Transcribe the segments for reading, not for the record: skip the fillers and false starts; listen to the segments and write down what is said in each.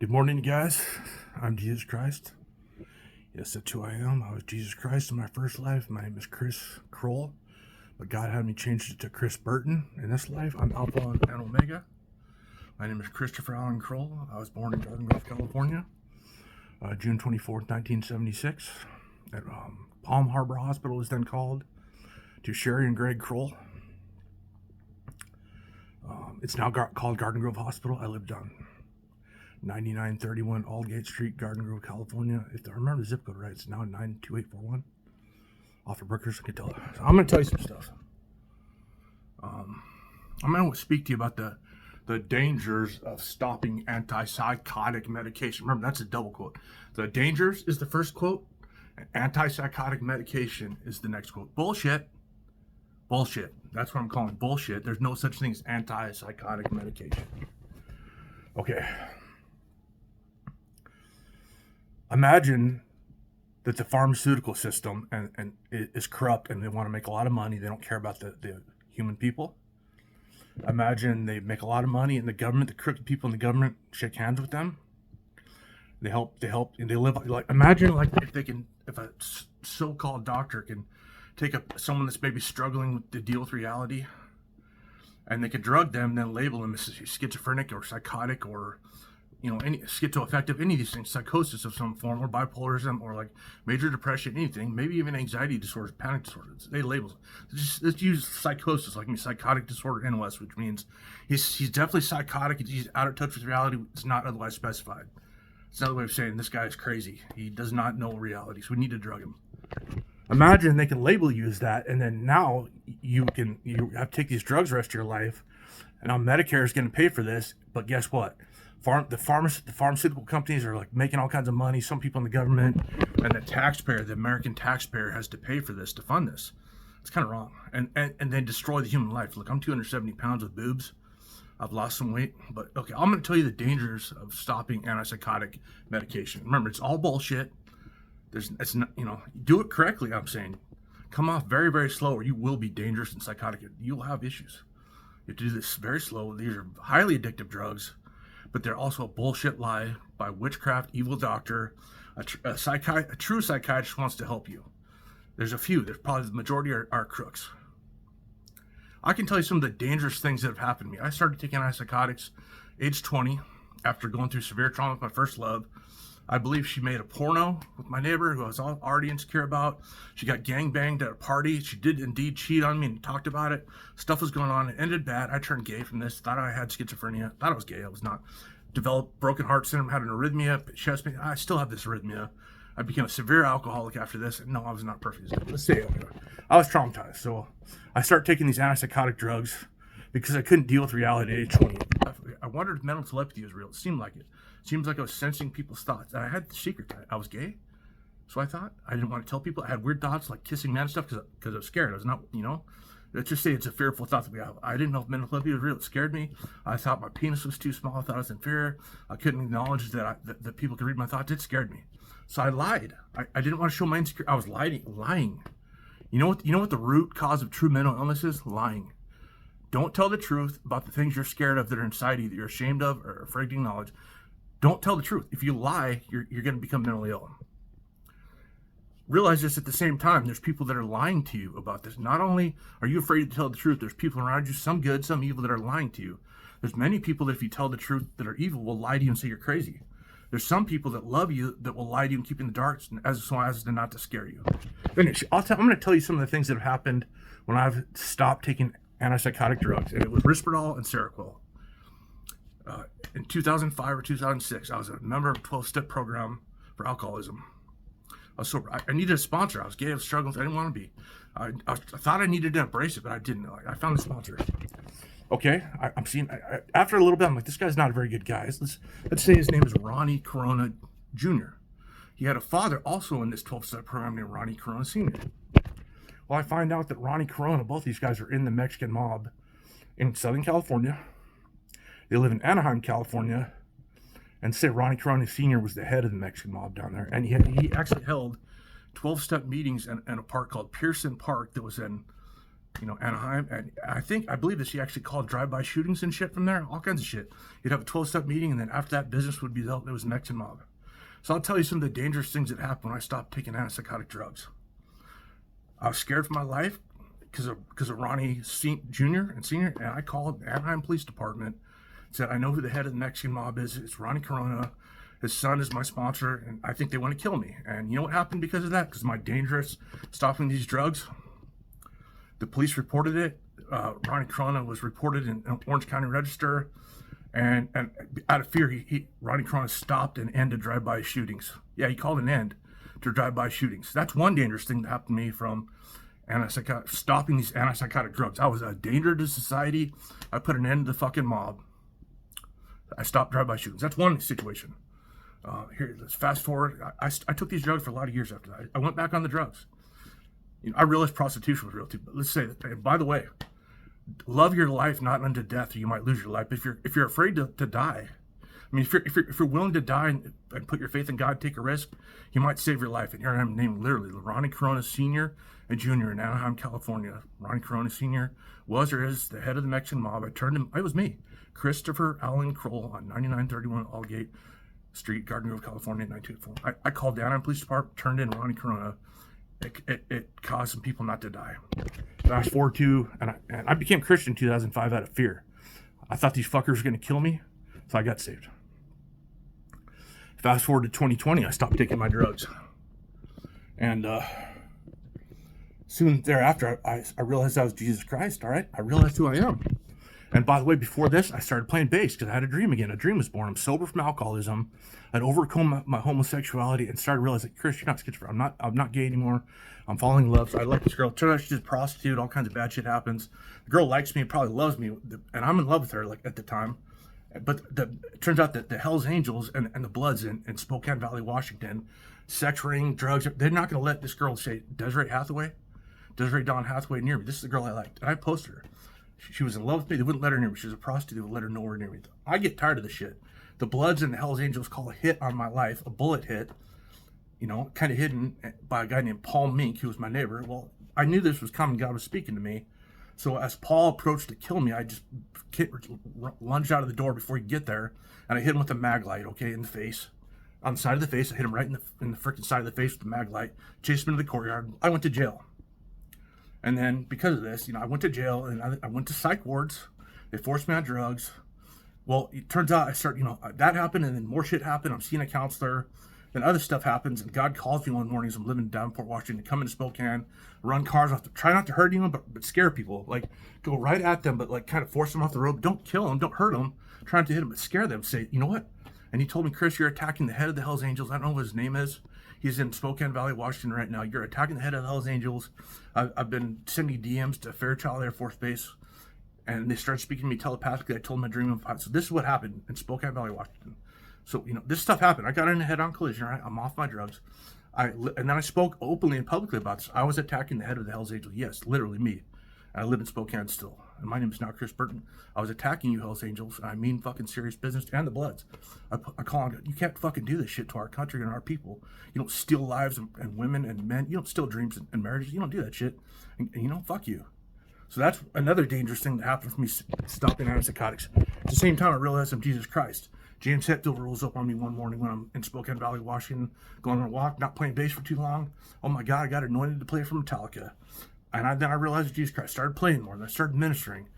Good morning, you guys. I'm Jesus Christ. Yes, that's who I am. I was Jesus Christ in my first life. My name is Chris Kroll, but God had me change it to Chris Burton. In this life, I'm Alpha and Omega. My name is Christopher Allen Kroll. I was born in Garden Grove, California, June 24th, 1976, at Palm Harbor Hospital, was then called, to Sherry and Greg Kroll. It's now called Garden Grove Hospital. I lived on 9931 Aldgate Street, Garden Grove, California. If I remember the zip code right, it's now 92841. Off of Brookers, I can tell. So I'm going to tell you some stuff. I'm going to speak to you about the dangers of stopping antipsychotic medication. Remember, that's a double quote. The dangers is the first quote, and antipsychotic medication is the next quote. Bullshit. Bullshit. That's what I'm calling bullshit. There's no such thing as antipsychotic medication. Okay. Imagine that the pharmaceutical system and is corrupt and they want to make a lot of money. They don't care about the human people. Imagine they make a lot of money and the government, the crooked people in the government, shake hands with them. They help, and they live like. Imagine like if a so-called doctor can take someone that's maybe struggling to deal with reality, and they could drug them, then label them as schizophrenic or psychotic or, any schizoaffective, any of these things, psychosis of some form, or bipolarism, or like major depression, anything, maybe even anxiety disorders, panic disorders. They label it. Let's use psychosis, like psychotic disorder NOS, which means he's definitely psychotic. He's out of touch with reality. It's not otherwise specified. It's another way of saying this guy is crazy. He does not know reality, so we need to drug him. Imagine they can label you as that, and then now you have to take these drugs the rest of your life, and now Medicare is going to pay for this. But guess what? The pharmaceutical companies are like making all kinds of money. Some people in the government and the taxpayer, the American taxpayer, has to pay for this to fund this. It's kind of wrong, and then destroy the human life. Look, I'm 270 pounds with boobs. I've lost some weight, but okay, I'm going to tell you the dangers of stopping antipsychotic medication. Remember, it's all bullshit. It's not, do it correctly. I'm saying, come off very, very slow, or you will be dangerous and psychotic. You'll have issues. You have to do this very slow. These are highly addictive drugs, but they're also a bullshit lie by witchcraft, evil doctor. A true psychiatrist wants to help you. There's a few. There's probably the majority are crooks. I can tell you some of the dangerous things that have happened to me. I started taking antipsychotics age 20 after going through severe trauma with my first love. I believe she made a porno with my neighbor who I was already insecure about. She got gangbanged at a party. She did indeed cheat on me and talked about it. Stuff was going on. It ended bad. I turned gay from this. Thought I had schizophrenia. Thought I was gay. I was not. Developed broken heart syndrome. Had an arrhythmia. Chest pain. I still have this arrhythmia. I became a severe alcoholic after this. No, I was not perfect. Let's say I was traumatized. So I started taking these antipsychotic drugs because I couldn't deal with reality at age 20. I wondered if mental telepathy was real. It seemed like it. Seems like I was sensing people's thoughts. And I had the secret. I was gay. So I thought. I didn't want to tell people. I had weird thoughts like kissing men and stuff because I was scared. I was not, let's just say it's a fearful thought that we have. I didn't know if mental telepathy was real. It scared me. I thought my penis was too small. I thought I was inferior. I couldn't acknowledge that people could read my thoughts. It scared me. So I lied. I didn't want to show my insecurity. I was lying. You know what the root cause of true mental illness is? Lying. Don't tell the truth about the things you're scared of that are inside you, that you're ashamed of or afraid to acknowledge. Don't tell the truth. If you lie, you're going to become mentally ill. Realize this at the same time. There's people that are lying to you about this. Not only are you afraid to tell the truth, there's people around you, some good, some evil, that are lying to you. There's many people that if you tell the truth that are evil will lie to you and say you're crazy. There's some people that love you that will lie to you and keep you in the dark as to not to scare you. Finish. I'm going to tell you some of the things that have happened when I've stopped taking antipsychotic drugs, and it was Risperdal and Seroquel. In 2005 or 2006, I was a member of a 12-step program for alcoholism. I was sober. I needed a sponsor. I was gay. I was struggling. I didn't want to be. I thought I needed to embrace it, but I didn't. I found a sponsor. Okay, I'm seeing. After a little bit, I'm like, this guy's not a very good guy. Let's say his name is Ronnie Corona Jr. He had a father also in this 12-step program named Ronnie Corona Sr. Well, I find out that Ronnie Corona, both these guys are in the Mexican mob in Southern California. They live in Anaheim, California, and say Ronnie Corona Sr. was the head of the Mexican mob down there, and he actually held 12-step meetings in a park called Pearson Park that was in Anaheim, and I believe that she actually called drive-by shootings and shit from there, all kinds of shit. You'd have a 12-step meeting, and then after that, business would be dealt. It was Mexican mob. So I'll tell you some of the dangerous things that happened when I stopped taking antipsychotic drugs. I was scared for my life because of Ronnie Jr. and Sr., and I called the Anaheim Police Department, said, I know who the head of the Mexican mob is. It's Ronnie Corona. His son is my sponsor, and I think they want to kill me. And you know what happened because of that? Because of my dangerous stopping these drugs? The police reported it. Ronnie Corona was reported in Orange County Register. And out of fear, Ronnie Corona stopped and ended drive-by shootings. Yeah, he called an end to drive-by shootings. That's one dangerous thing that happened to me from stopping these antipsychotic drugs. I was a danger to society. I put an end to the fucking mob. I stopped drive-by shootings. That's one situation. Here, let's fast forward. I took these drugs for a lot of years after that. I went back on the drugs. I realized prostitution was real too. But let's say that. And by the way, love your life not unto death, or you might lose your life. If you're afraid to die, I mean, if you're willing to die and put your faith in God, take a risk, you might save your life. And here I am named literally Ronnie Corona Sr. and Jr. in Anaheim, California. Ronnie Corona Sr. was or is the head of the Mexican mob. It was me, Christopher Allen Kroll, on 9931 Allgate Street, Garden Grove, California, 1984. I called the Anaheim Police Department, turned in Ronnie Corona. It caused some people not to die. Fast forward to, and I became Christian in 2005 out of fear. I thought these fuckers were going to kill me, so I got saved. Fast forward to 2020, I stopped taking my drugs. And soon thereafter, I realized I was Jesus Christ, all right? I realized who I am. And by the way, before this, I started playing bass because I had a dream again. A dream was born. I'm sober from alcoholism. I'd overcome my homosexuality and started realizing, Chris, you're not schizophrenic. I'm not gay anymore. I'm falling in love. So I like this girl. Turns out she's a prostitute. All kinds of bad shit happens. The girl likes me and probably loves me, and I'm in love with her like at the time. But it turns out that the Hells Angels and the Bloods in Spokane Valley, Washington, sex ring, drugs, they're not going to let this girl say Desiree Dawn Hathaway near me. This is the girl I liked. And I posted her. She was in love with me. They wouldn't let her near me. She was a prostitute. They would let her nowhere near me. I get tired of this shit. The Bloods and the Hells Angels call a hit on my life, a bullet hit, kind of hidden by a guy named Paul Mink, who was my neighbor. Well, I knew this was coming. God was speaking to me. So as Paul approached to kill me, I just lunged out of the door before he could get there, and I hit him with a mag light, in the face. On the side of the face, I hit him right in the freaking side of the face with the mag light, chased him into the courtyard. I went to jail. And then because of this, I went to jail and I went to psych wards. They forced me on drugs. Well, it turns out that happened, and then more shit happened. I'm seeing a counselor. Then other stuff happens, and God calls me one morning as I'm living in Davenport, Washington, to come into Spokane, run cars off, try not to hurt anyone, but scare people. Like, go right at them, but kind of force them off the road. Don't kill them, don't hurt them. Trying to hit them, but scare them. Say, you know what? And he told me, Chris, you're attacking the head of the Hells Angels. I don't know what his name is. He's in Spokane Valley, Washington right now. You're attacking the head of the Hells Angels. I've been sending DMs to Fairchild Air Force Base, and they started speaking to me telepathically. I told them my dream. So this is what happened in Spokane Valley, Washington. So, this stuff happened. I got in a head-on collision, right? I'm off my drugs. And then I spoke openly and publicly about this. I was attacking the head of the Hells Angels. Yes, literally me. And I live in Spokane still. And my name is now Chris Burton. I was attacking you Hells Angels, and I mean fucking serious business, and the Bloods. I call on, you can't fucking do this shit to our country and our people. You don't steal lives and women and men. You don't steal dreams and marriages. You don't do that shit. And fuck you. So that's another dangerous thing that happened for me stopping antipsychotics. At the same time, I realized I'm Jesus Christ. James Hetfield rolls up on me one morning when I'm in Spokane Valley, Washington, going on a walk, not playing bass for too long. Oh my God, I got anointed to play for Metallica. And then I realized Jesus Christ. Started playing more, and I started ministering.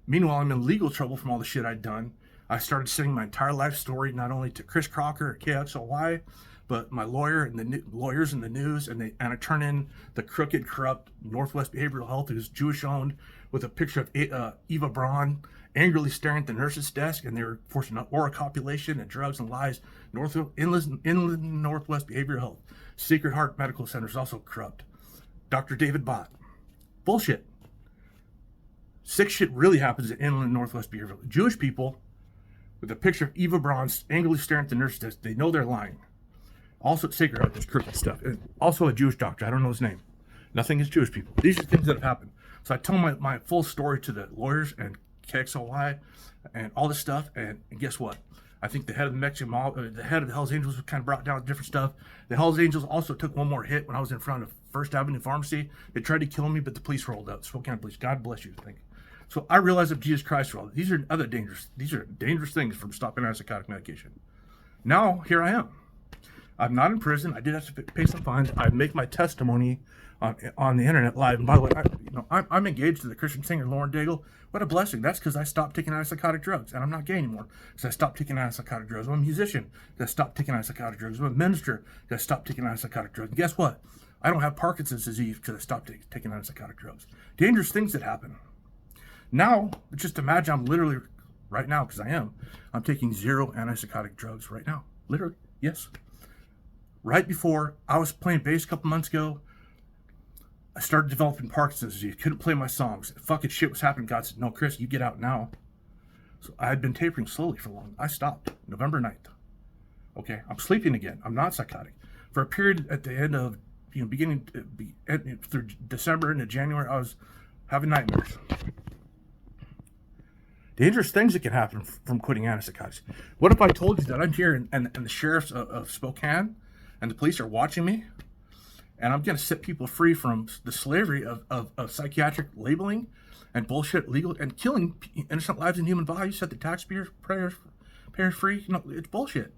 Meanwhile, I'm in legal trouble from all the shit I'd done. I started sending my entire life story, not only to Chris Crocker at KXLY, but my lawyer and the lawyers in the news, and I turn in the crooked, corrupt Northwest Behavioral Health, who's Jewish-owned, with a picture of Eva Braun angrily staring at the nurse's desk, and they were forcing oral copulation and drugs and lies. Inland Northwest Behavioral Health. Sacred Heart Medical Center is also corrupt. Dr. David Bott. Bullshit. Sick shit really happens at Inland Northwest Behavioral Health. Jewish people with a picture of Eva Braun angrily staring at the nurse's desk, they know they're lying. Also at Sacred Heart, there's crooked stuff. And also a Jewish doctor, I don't know his name. Nothing is Jewish people. These are things that have happened. So I tell my full story to the lawyers and KXLY and all this stuff, and guess what? I think the head of the Mexican mob, the head of the Hells Angels was kind of brought down with different stuff. The Hells Angels also took one more hit when I was in front of First Avenue Pharmacy. They tried to kill me, but the police rolled out. Spokane police. God bless you. Thank you. So I realized that Jesus Christ for all. These are dangerous things from stopping antipsychotic medication. Now, here I am. I'm not in prison. I did have to pay some fines. I make my testimony on the internet live. And by the way, I'm engaged to the Christian singer Lauren Daigle. What a blessing. That's because I stopped taking antipsychotic drugs. And I'm not gay anymore because I stopped taking antipsychotic drugs. I'm a musician because I stopped taking antipsychotic drugs. I'm a minister because I stopped taking antipsychotic drugs. And guess what? I don't have Parkinson's disease because I stopped taking antipsychotic drugs. Dangerous things that happen. Now, just imagine I'm literally, right now, because I'm taking 0 antipsychotic drugs right now. Literally, yes. Right before I was playing bass a couple months ago, I started developing Parkinson's disease. Couldn't play my songs. Fucking shit was happening. God said, no, Chris, you get out now. So I had been tapering slowly for long. I stopped November 9th. Okay, I'm sleeping again. I'm not psychotic. For a period at the end of, beginning through December into January, I was having nightmares. Dangerous things that can happen from quitting antipsychotics. What if I told you that I'm here and the sheriffs of Spokane and the police are watching me, and I'm going to set people free from the slavery of psychiatric labeling and bullshit, legal, and killing innocent lives and human bodies, set the taxpayers free? It's bullshit.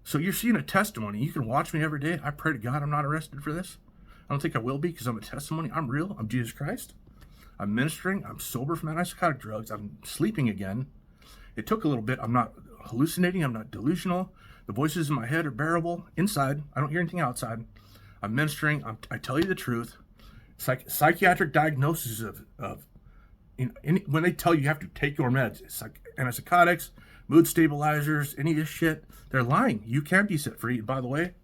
So you're seeing a testimony. You can watch me every day. I pray to God I'm not arrested for this. I don't think I will be because I'm a testimony. I'm real. I'm Jesus Christ. I'm ministering. I'm sober from antipsychotic drugs. I'm sleeping again. It took a little bit. I'm not hallucinating. I'm not delusional. The voices in my head are bearable. Inside, I don't hear anything outside. I'm ministering. I tell you the truth. Psychiatric diagnosis of when they tell you have to take your meds, it's like antipsychotics, mood stabilizers, any of this shit, they're lying. You can be set free. And by the way,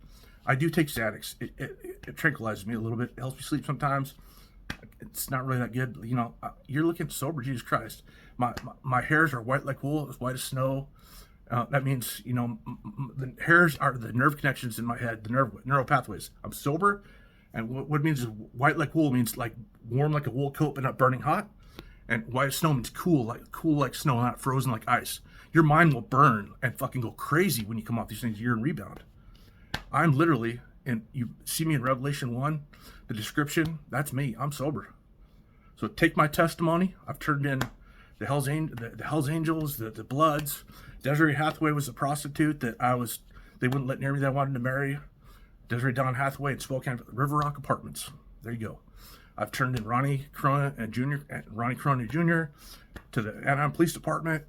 I do take Xanax. It tranquilizes me a little bit. It helps me sleep sometimes. It's not really that good. You're looking sober, Jesus Christ. My hairs are white like wool, as white as snow. That means, the hairs are the nerve connections in my head, the neural pathways. I'm sober, and what it means is white like wool means like warm like a wool coat but not burning hot, and white as snow means cool like snow, not frozen like ice. Your mind will burn and fucking go crazy when you come off these things. You're in rebound. I'm literally, and you see me in Revelation 1, the description, that's me. I'm sober. So take my testimony. I've turned in the Hell's Angels, the Bloods. Desiree Hathaway was a prostitute that they wouldn't let near me that I wanted to marry. Desiree Dawn Hathaway in Spokane, River Rock Apartments. There you go. I've turned in Ronnie Corona Jr. to the Anaheim Police Department.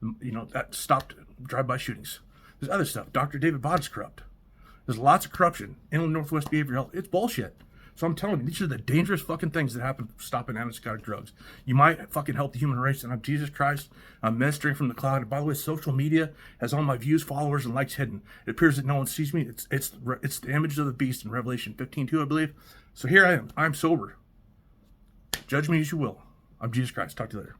That stopped drive-by shootings. There's other stuff. Dr. David Bodd's corrupt. There's lots of corruption. Inland Northwest Behavioral Health. It's bullshit. So I'm telling you, these are the dangerous fucking things that happen stopping antipsychotic drugs. You might fucking help the human race, and I'm Jesus Christ. I'm ministering from the cloud. And by the way, social media has all my views, followers, and likes hidden. It appears that no one sees me. It's the image of the beast in Revelation 15:2, I believe. So here I am. I'm sober. Judge me as you will. I'm Jesus Christ. Talk to you later.